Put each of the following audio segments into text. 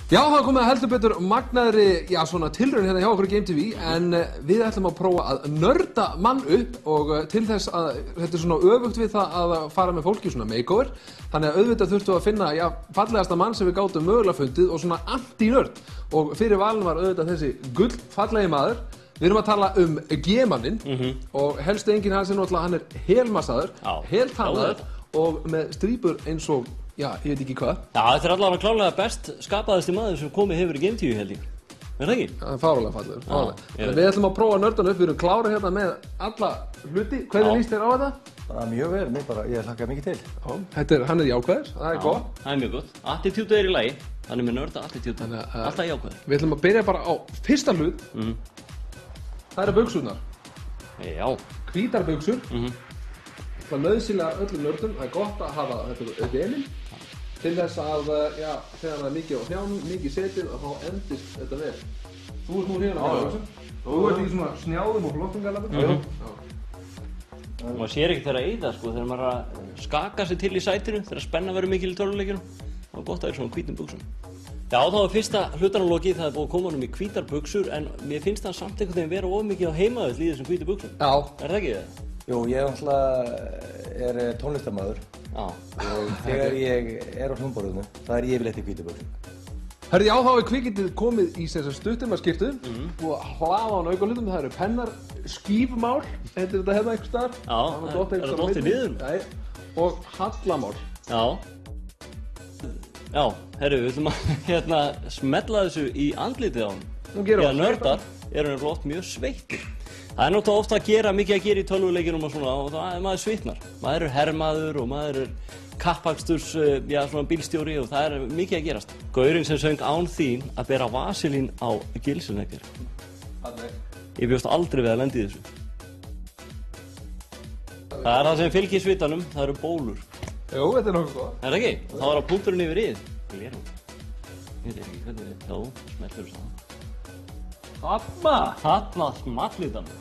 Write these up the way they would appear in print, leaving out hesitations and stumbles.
Já, það komið að heldur betur magnaðri, já, svona tilraun hérna hjá okkur í Game TV, en við ætlum að prófa að nörda mann upp og til þess að þetta svona öfugt við það að fara með fólki svona makeover, þannig að auðvitað þurftum að finna, já, fallegasta mann sem við gátum mögulega fundið og svona anti-nörd og fyrir valin var auðvitað þessi gullfallegi maður. Við erum að tala G-manninn og helstu enginn hans náttúrulega, hann helmassaður, heltannaður og með strípur eins og já, ég veit ekki hvað. Já, þetta allavega klárlega best skapaðasti maður sem komið hefur í Game TV held ég. Er það ekki? Það fáránlega fallegur, fáránlega. Við ætlum að prófa nördan upp, við erum klára hérna með alla hluti. Hvernig líst þér á þetta? Bara mjög vel, ég hlakka mikið til. Já, hann jákvæður, það gott. Það mjög gott. Attitude í lagi, hann með nörda attitude. Alltaf jákvæður. Við ætlum að byrja bara á fyrsta hlut. Það eru buxurnar. Já. Hvítar buxur. Það nauðsynlega öllum nördum, það gott að hafa þetta velinn til þess að, já, þegar það mikið á hnjánum, mikið setið og þá endist þetta vel. Þú ert nú hérna á buxum. Þú ert í svona snjáðum og flottum galabur. Maður sér ekki þegar að eyða, sko, þegar maður að skaka sig til í sætinu, þegar spenna verður mikil í tölvuleikjunum. Það er gott að vera svona hvítum buxum. Já, þá er fyrsta hlutanum lokið, það er búið að koma honum í hvítar buxur, en mér finnst það samt einhvern veginn vera of mikið á heimaðull í þessum hvítu buxum. Já. Er það ekki það? Jú, ég er tónlistarmaður og þegar ég er á hljómborðinu, það er ég yfirleitt í hvítu buxum. Hörðu, já, þá er kvikindið komið í stuttumaskiptu og að hlaða á aukalutum, það eru pennar, skífmál, heitir þetta hérna einhvers staðar. Já, það er dottið niður. Nei, og hallamál. Já. Já, herru, við ætlum að smella þessu í andlitið á hann. Já, nördar eru nefnilega oft mjög sveittir. Það er náttúrulega ofta mikið að gera í tölvuleikjunum og svona og það er maður svitnar. Maður er hermaður og maður er kappaksturs, já, svona bílstjóri og það er mikið að gerast. Gaurinn sem söng Án þín að bera vaselín á gilsunekir. Ég bjóst aldrei við að lenda í þessu. Það er það sem fylgir svitanum, það eru bólur. Jú, þetta er nokkuð góð. Er það ekki? Og þá var það punkturinn yfir yð. Glerung. Ég veit ekki hvernig við, já, smellur það. Þarna smallið hann.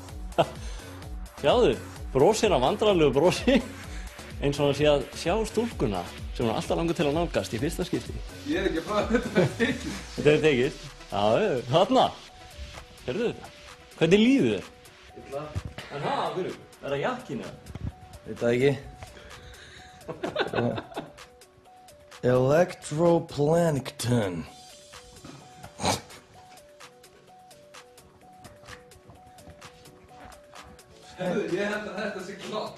Sjáðu, brosir hann vandrarlegu brosi eins og hann sé að sjá stúlkuna sem hann alltaf langar til að nálgast í fyrsta skipti. Ég er ekki að fara, þetta er tekið. Þetta er tekið? Já, þarna. Heyrðu þetta? Hvernig líður þér? Illa. En það, fyrir, er það jakkinn eða? Veit það ekki. Electroplankton. Ég held að þetta sé klárt.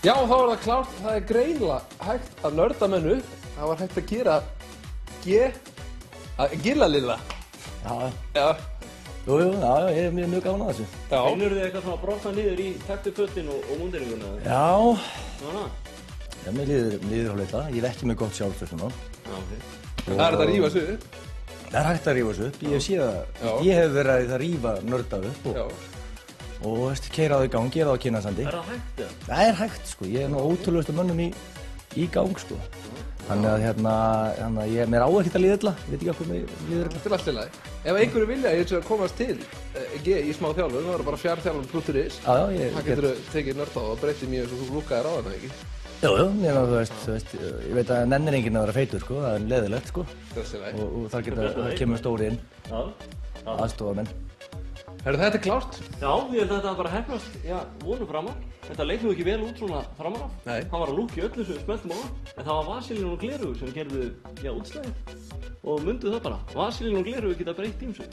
Já, þá er það klárt. Það er greinilega hægt að nörda menn upp. Það var hægt að gera Gilla-lilla. Já. Jú, já, ég er mjög gáðan að þessu. Finnur þið eitthvað svona brotna niður í taktu fötin og múndiringuna? Já. Svona? Já, mér líður alveg það. Ég er ekki með gott sjálfstöð svona. Já, ok. Það er hægt að rífa sig upp. Það er hægt að rífa sig upp. Ég sé það. Ég hef verið að rífa nörda upp og keyra það í gang, gefa það á Kinnasandi. Er það hægt eða? Það er hægt, sko. Ég er nú ótrúlegustu mönnum í gang, sko. Þannig að mér á ekkert að líða illa, ég veit ekki hvað mér líður illa. Þetta er allt í lagi. Ef einhverju vilja að komast til í smá þjálfun, þá er það bara fjarþjálfun.is. Það getur tekið nörd á og breytið mjög eins og þú lúkkaðir á þetta, ekki? Jú, þú veist, ég veit að nennir enginn að vera feitur, sko, það er leðilegt, sko. Og þar kemur stóri inn, aðstofamenn. Herru, þetta er klárt? Já, ég held að þetta bara hefnast, já, vonum framar. Þetta leit nú ekki vel út svona framar af. Nei. Það var að lúkja öllu sem við smelltum á, en það var vaselín og glerugu sem gerðu, já, útslagið. Og mundu það bara, vaselín og glerugu geta breytt ýmsu.